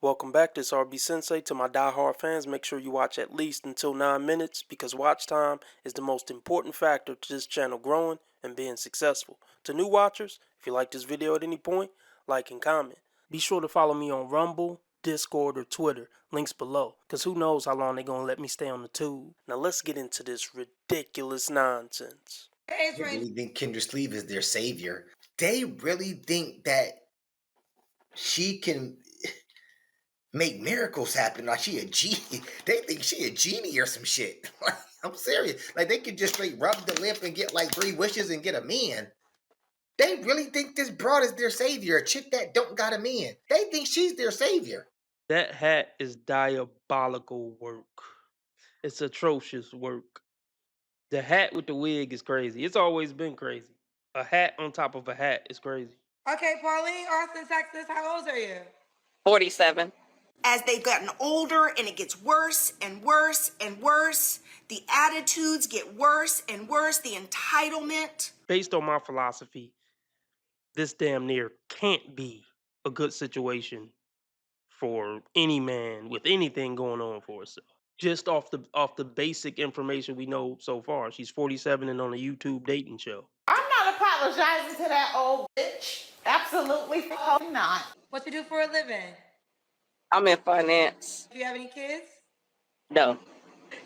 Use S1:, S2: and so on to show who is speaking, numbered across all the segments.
S1: Welcome back, this RB Sensei. To my die-hard fans, make sure you watch at least until 9 minutes because watch time is the most important factor to this channel growing and being successful. To new watchers, if you like this video at any point, like and comment. Be sure to follow me on Rumble, Discord, or Twitter, links below, because who knows how long they're going to let me stay on the tube. Now let's get into this ridiculous nonsense.
S2: They really think Kendra Sleeve is their savior. They really think that she can make miracles happen. Like she a genie. They think she a genie or some shit. Like, I'm serious. Like they could just straight rub the lip and get like 3 wishes and get a man. They really think this broad is their savior. A chick that don't got a man. They think she's their savior.
S1: That hat is diabolical work. It's atrocious work. The hat with the wig is crazy. It's always been crazy. A hat on top of a hat is crazy.
S3: Okay, Pauline, Austin, Texas, how old are you?
S4: 47.
S5: As they've gotten older and it gets worse and worse and worse, the attitudes get worse and worse, the entitlement.
S1: Based on my philosophy, this damn near can't be a good situation for any man with anything going on for herself. Just off the basic information we know so far. She's 47 and on a YouTube dating show.
S6: I'm not apologizing to that old bitch. Absolutely not.
S3: What you do for a living?
S4: I'm in finance.
S3: Do you have any kids?
S4: No.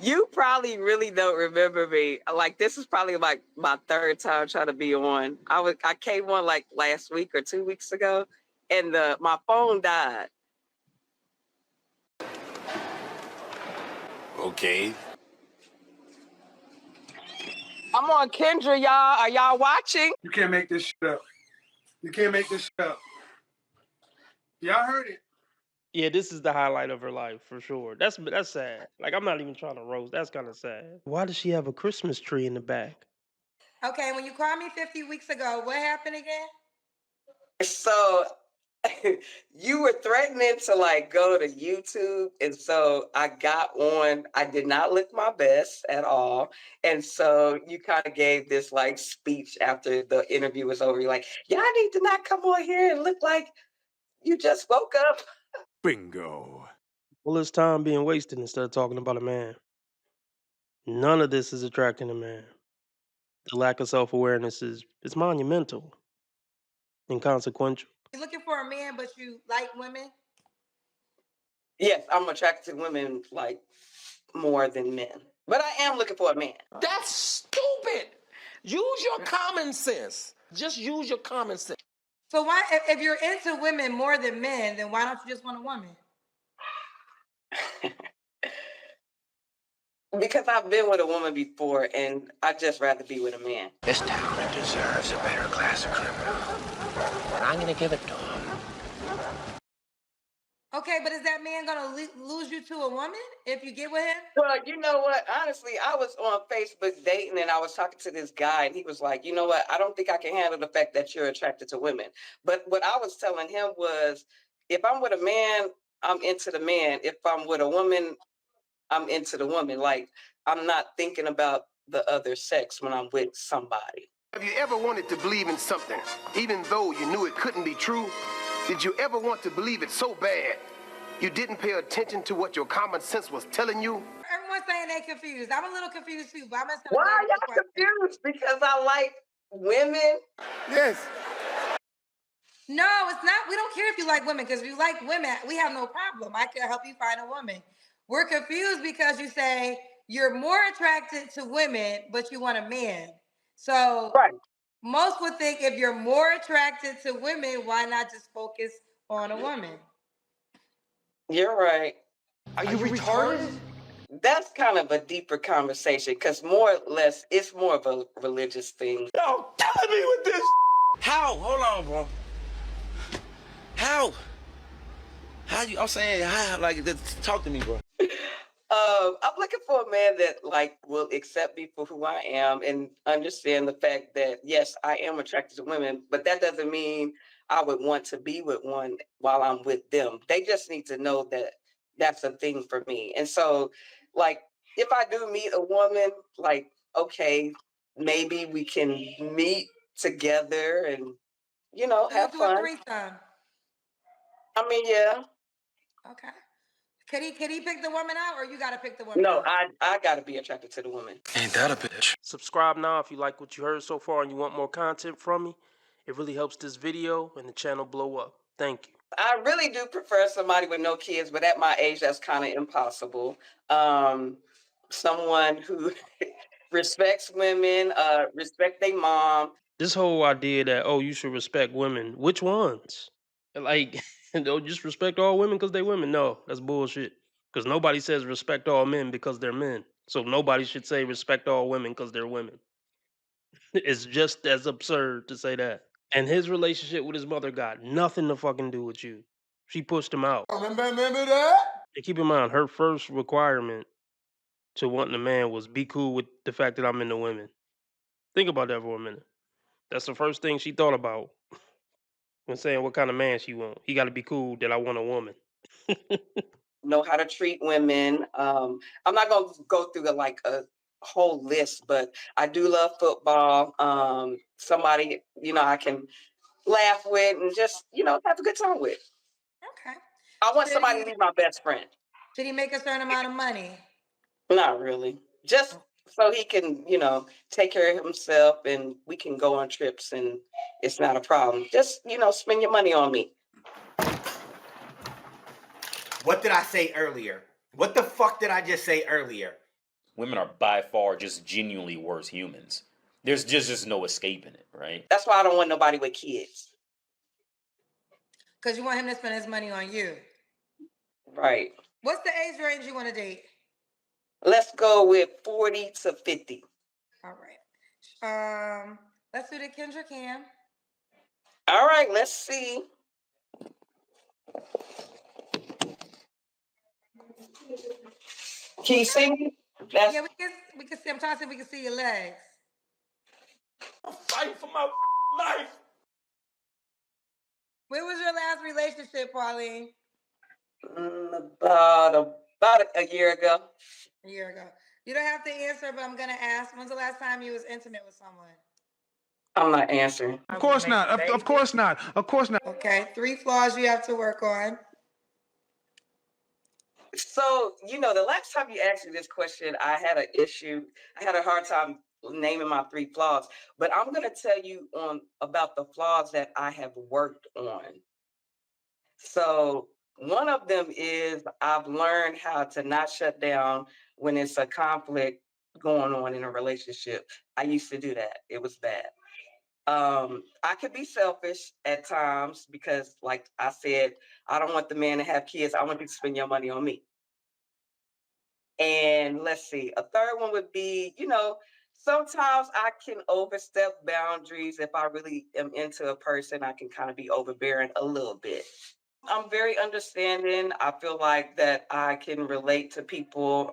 S4: You probably really don't remember me. Like, this is probably like my 3rd time trying to be on. I came on like last week or 2 weeks ago, and my phone died.
S7: Okay.
S4: I'm on Kendra, y'all. Are y'all watching?
S8: You can't make this shit up. You can't make this shit up. Y'all heard it.
S1: Yeah, this is the highlight of her life for sure. That's sad. Like, I'm not even trying to roast. That's kind of sad. Why does she have a Christmas tree in the back?
S3: Okay, when you called me 50 weeks ago, what happened again?
S4: So you were threatening to like go to YouTube, and so I got on. I did not look my best at all, and so you kind of gave this like speech after the interview was over. You're like, y'all need to not come on here and look like you just woke up.
S7: Bingo.
S1: Well, it's time being wasted instead of talking about a man. None of this is attracting a man. The lack of self-awareness is monumental, inconsequential.
S3: You're looking for a man, but you like women?
S4: Yes, I'm attracted to women like more than men, but I am looking for a man.
S9: That's stupid. Use your common sense. Just use your common sense.
S3: So why, if you're into women more than men, then why don't you just want a woman?
S4: Because I've been with a woman before, and I'd just rather be with a man.
S10: This town deserves a better class of criminal, and I'm gonna give it to him.
S3: Okay, but is that man gonna lose you to a woman if you get with him?
S4: Well, you know what? Honestly, I was on Facebook dating, and I was talking to this guy, and he was like, you know what? I don't think I can handle the fact that you're attracted to women. But what I was telling him was, if I'm with a man, I'm into the man. If I'm with a woman, I'm into the woman. Like, I'm not thinking about the other sex when I'm with somebody.
S11: Have you ever wanted to believe in something, even though you knew it couldn't be true? Did you ever want to believe it so bad you didn't pay attention to what your common sense was telling you?
S3: Everyone's saying they're confused. I'm a little confused too, but I'm just
S4: Why are y'all confused? Because I like women?
S8: Yes.
S3: No, it's not. We don't care if you like women, because if you like women, we have no problem. I can help you find a woman. We're confused because you say you're more attracted to women, but you want a man. So
S4: right.
S3: Most would think if you're more attracted to women, why not just focus on a woman?
S4: You're right.
S9: Are you retarded?
S4: That's kind of a deeper conversation, because more or less, it's more of a religious thing.
S9: Yo, killing me with this. How? Hold on, bro. How? How you? I'm saying, how? Like, talk to me, bro.
S4: I'm looking for a man that like will accept me for who I am and understand the fact that yes, I am attracted to women, but that doesn't mean I would want to be with one while I'm with them. They just need to know that that's a thing for me. And so, like, if I do meet a woman, like, okay, maybe we can meet together and, you know, have fun.
S3: Threesome.
S4: I mean, yeah.
S3: Okay. Could he pick the woman out, or you gotta pick the woman
S4: No,
S3: out?
S4: I gotta be attracted to the woman.
S7: Ain't that a bitch?
S1: Subscribe now if you like what you heard so far and you want more content from me. It really helps this video and the channel blow up. Thank you.
S4: I really do prefer somebody with no kids, but at my age, that's kind of impossible. Someone who respects women, respect their mom.
S1: This whole idea that, oh, you should respect women, which ones? Like, don't just respect all women because they're women. No, that's bullshit. Because nobody says respect all men because they're men. So nobody should say respect all women because they're women. It's just as absurd to say that. And his relationship with his mother got nothing to fucking do with you. She pushed him out.
S8: Remember that?
S1: And keep in mind, her first requirement to wanting a man was be cool with the fact that I'm into women. Think about that for a minute. That's the first thing she thought about when saying what kind of man she want. He got to be cool that I want a woman.
S4: Know how to treat women. I'm not gonna go through a whole list, but I do love football. Somebody I can laugh with and just have a good time with.
S3: Okay.
S4: I want
S3: Should
S4: somebody
S3: he,
S4: to be my best friend.
S3: should he make a certain amount of money?
S4: Not really, just so he can take care of himself and we can go on trips and it's not a problem. Just spend your money on me.
S2: What did I say earlier? What the fuck did I just say earlier?
S12: Women are by far just genuinely worse humans. There's just no escaping it, right?
S4: That's why I don't want nobody with kids.
S3: Because you want him to spend his money on you.
S4: Right.
S3: What's the age range you want to date?
S4: Let's go with 40 to 50.
S3: All right. Let's do the Kendra Cam.
S4: All right, let's see. Can you see me?
S3: Yeah, we can see. I'm trying to see if we can see your legs.
S9: I'm fighting for my life.
S3: Where was your last relationship, Pauline?
S4: About a year ago.
S3: A year ago. You don't have to answer, but I'm gonna ask. When's the last time you was intimate with someone?
S4: I'm not answering.
S8: Of course not. Of course not. Of course not.
S3: Okay, 3 flaws you have to work on.
S4: So, the last time you asked me this question, I had an issue. I had a hard time naming my 3 flaws, but I'm going to tell you about the flaws that I have worked on. So, one of them is I've learned how to not shut down when it's a conflict going on in a relationship. I used to do that. It was bad. I could be selfish at times because, like I said, I don't want the man to have kids. I want you to spend your money on me. And let's see, a third one would be, sometimes I can overstep boundaries. If I really am into a person, I can kind of be overbearing a little bit. I'm very understanding. I feel like that I can relate to people.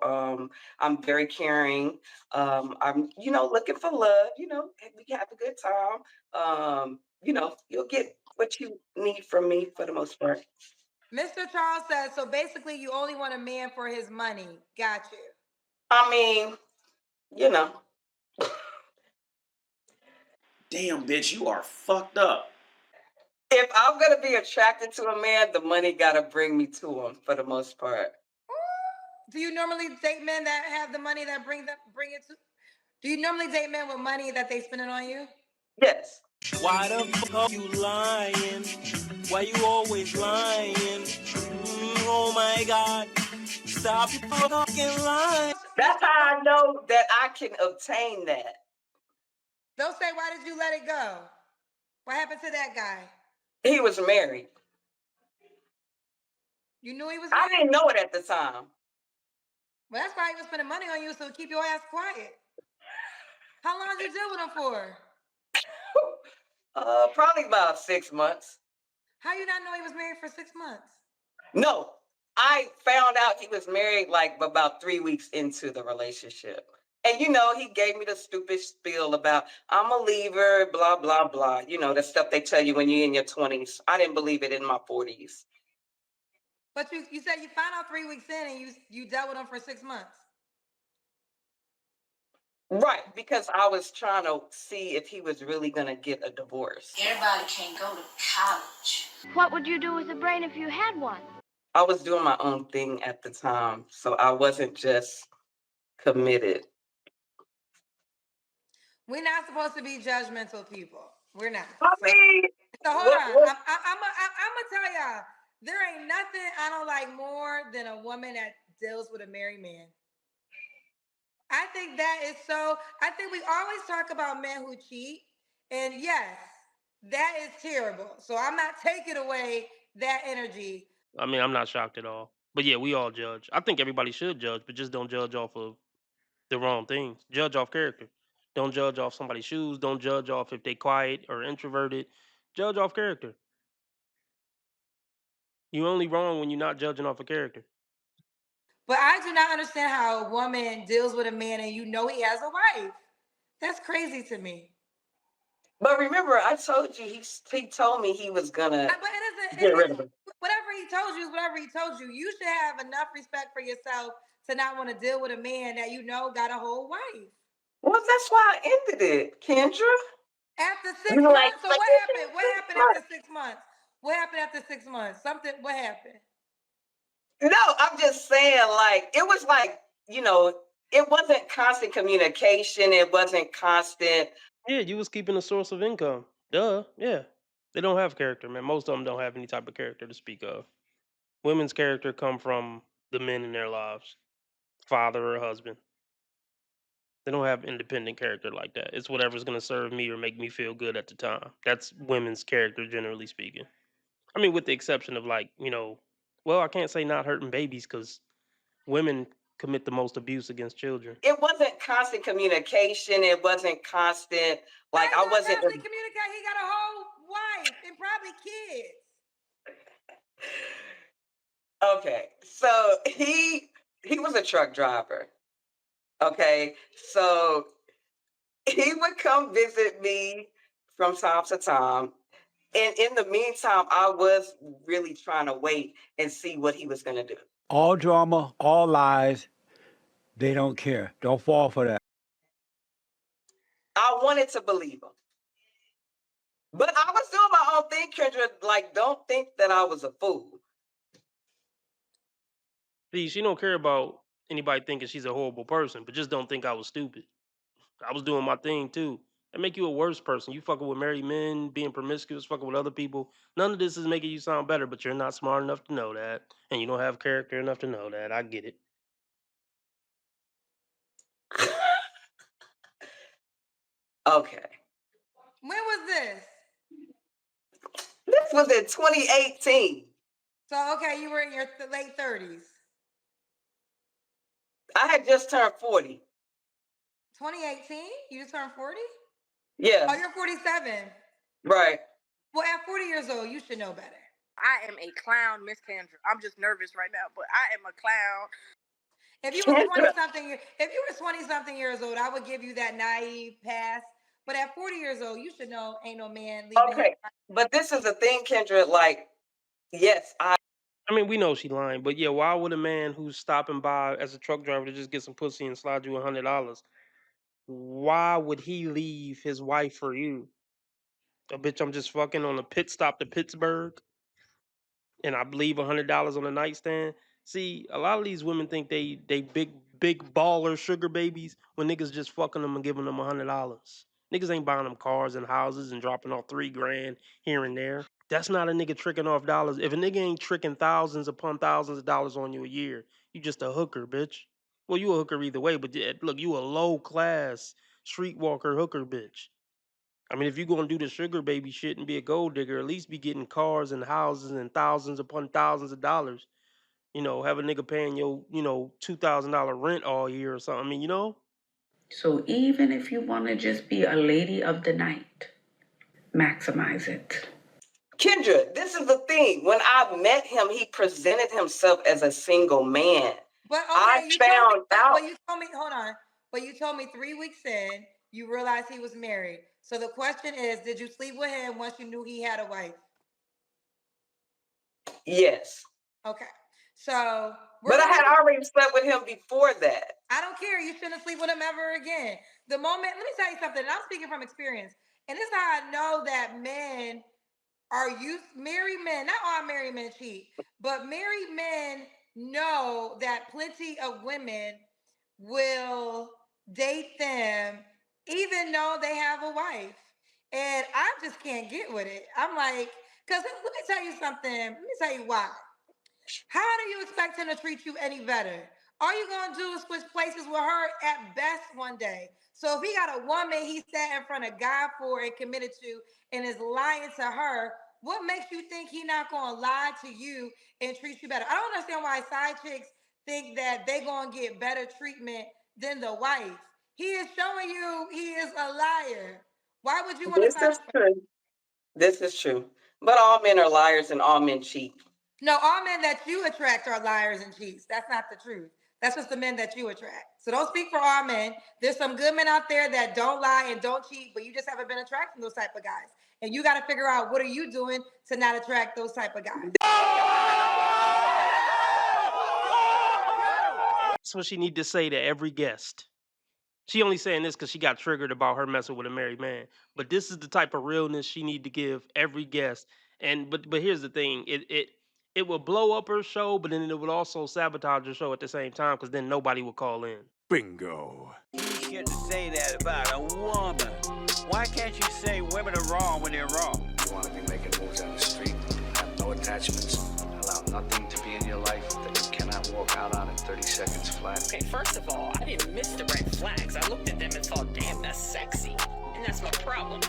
S4: I'm very caring. I'm, looking for love. We have a good time. You'll get what you need from me for the most part.
S3: Mr. Charles says, so basically you only want a man for his money. Got you.
S4: I mean,
S12: Damn, bitch, you are fucked up.
S4: If I'm gonna be attracted to a man, the money gotta bring me to him for the most part.
S3: Do you normally date men that have the money that bring it to? Do you normally date men with money that they spend it on you?
S4: Yes.
S13: Why the fuck you lying? Why you always lying? Oh my God. Stop your fucking lying.
S4: That's how I know that I can obtain that.
S3: Don't say, why did you let it go? What happened to that guy?
S4: He was married.
S3: You knew he was married?
S4: I didn't know it at the time.
S3: Well, that's why he was spending money on you, so keep your ass quiet. How long did you deal with him for?
S4: Probably about 6 months.
S3: How you not know he was married for 6 months?
S4: No, I found out he was married like about 3 weeks into the relationship. And he gave me the stupid spiel about I'm a leaver, blah, blah, blah. The stuff they tell you when you're in your 20s. I didn't believe it in my 40s.
S3: But you said you found out 3 weeks in and you dealt with him for 6 months.
S4: Right, because I was trying to see if he was really going to get a divorce.
S14: Everybody can't go to college.
S15: What would you do with a brain if you had one?
S4: I was doing my own thing at the time, so I wasn't just committed.
S3: We're not supposed to be judgmental people. We're not.
S4: I mean,
S3: So hold
S4: what?
S3: on.
S4: What?
S3: I'm gonna tell y'all. There ain't nothing I don't like more than a woman that deals with a married man. I think that is so. I think we always talk about men who cheat, and yes, that is terrible. So I'm not taking away that energy.
S1: I mean, I'm not shocked at all. But yeah, we all judge. I think everybody should judge, but just don't judge off of the wrong things. Judge off character. Don't judge off somebody's shoes. Don't judge off if they quiet or introverted. Judge off character. You only wrong when you're not judging off a character.
S3: But I do not understand how a woman deals with a man and you know he has a wife. That's crazy to me.
S4: But remember, I told you he told me he was gonna
S3: But it isn't.
S4: get rid of her.
S3: Whatever he told you is whatever he told you. You should have enough respect for yourself to not want to deal with a man that you know got a whole wife.
S4: Well, that's why I ended it, Kendra.
S3: After
S4: You
S3: 6
S4: were like,
S3: months. So
S4: but
S3: what
S4: this
S3: happened?
S4: is
S3: What
S4: six
S3: happened
S4: months.
S3: after 6 months? What happened after 6 months? Something. What happened?
S4: No, I'm just saying, like, it was like, it wasn't constant communication. It wasn't constant.
S1: Yeah, you was keeping a source of income. Duh. Yeah. They don't have character, man. Most of them don't have any type of character to speak of. Women's character come from the men in their lives, father or husband. They don't have independent character like that. It's whatever's gonna serve me or make me feel good at the time. That's women's character, generally speaking. I mean, with the exception of like, well, I can't say not hurting babies because women commit the most abuse against children.
S4: It wasn't constant communication. It wasn't constant. Like, I wasn't.
S3: Communicate. He got a whole wife and probably kids.
S4: Okay, so he was a truck driver. Okay, so he would come visit me from time to time. And in the meantime, I was really trying to wait and see what he was going to do.
S14: All drama, all lies. They don't care. Don't fall for that.
S4: I wanted to believe him. But I was doing my own thing, Kendra. Like, don't think that I was a fool.
S1: See, she don't care about anybody thinking she's a horrible person, but just don't think I was stupid. I was doing my thing too. That make you a worse person. You fucking with married men, being promiscuous, fucking with other people. None of this is making you sound better, but you're not smart enough to know that, and you don't have character enough to know that. I get it.
S4: Okay.
S3: When was this?
S4: This was in 2018.
S3: So okay, you were in your late 30s.
S4: I had just turned 40.
S3: 2018? You just turned 40?
S4: Yeah.
S3: Oh, you're 47.
S4: Right.
S3: Well, at 40 years old, you should know better.
S6: I am a clown, Miss Kendra. I'm just nervous right now, but I am a clown.
S3: If you were 20 something years old, I would give you that naive pass. But at 40 years old, you should know ain't no man leaving.
S4: Okay. But this is the thing, Kendra, like, yes,
S1: I mean, we know she lying, but yeah, why would a man who's stopping by as a truck driver to just get some pussy and slide you $100? Why would he leave his wife for you? A bitch, I'm just fucking on a pit stop to Pittsburgh, and I leave $100 on the nightstand. See, a lot of these women think they big baller sugar babies when niggas just fucking them and giving them $100. Niggas ain't buying them cars and houses and dropping off $3,000 here and there. That's not a nigga tricking off dollars. If a nigga ain't tricking thousands upon thousands of dollars on you a year, you just a hooker, bitch. Well, you a hooker either way, but look, you a low class streetwalker hooker, bitch. I mean, if you gonna do the sugar baby shit and be a gold digger, at least be getting cars and houses and thousands upon thousands of dollars. Have a nigga paying your, $2,000 rent all year or something. I mean,
S15: So even if you want to just be a lady of the night, maximize it.
S4: Kendra, this is the thing. When I met him, he presented himself as a single man.
S3: But okay,
S4: I found out.
S3: But you told me, hold on. But you told me 3 weeks in, you realized he was married. So the question is, did you sleep with him once you knew he had a wife?
S4: Yes.
S3: Okay. So
S4: but I had already slept with him before that.
S3: I don't care. You shouldn't sleep with him ever again. The moment, let me tell you something, and I'm speaking from experience. And this is how I know that men married men, not all married men cheat, but married men know that plenty of women will date them even though they have a wife. And I just can't get with it. I'm like, because let me tell you something. Let me tell you why. How do you expect him to treat you any better? All you gonna do is switch places with her at best one day. So if he got a woman he sat in front of God for and committed to and is lying to her, what makes you think he not gonna lie to you and treat you better? I don't understand why side chicks think that they gonna get better treatment than the wife. He is showing you he is a liar. Why would you want to
S4: This
S3: sign
S4: is
S3: up for?
S4: true. This is true. But all men are liars and all men cheat.
S3: No, all men that you attract are liars and cheats. That's not the truth. That's just the men that you attract. So don't speak for all men. There's some good men out there that don't lie and don't cheat, but you just haven't been attracting those type of guys. And you got to figure out what are you doing to not attract those type of guys.
S1: That's what she need to say to every guest. She only saying this because she got triggered about her messing with a married man. But this is the type of realness she need to give every guest. And but here's the thing: it will blow up her show, but then it would also sabotage her show at the same time because then nobody will call in.
S7: Bingo.
S13: You get to say that about a woman. Why can't you say women are wrong when they're wrong?
S16: You want to be making moves on the street, have no attachments, allow nothing to be in your life that you cannot walk out on in 30 seconds flat.
S17: Okay, first of all, I didn't miss the red flags. I looked at them and thought, damn, that's sexy. And that's my problem.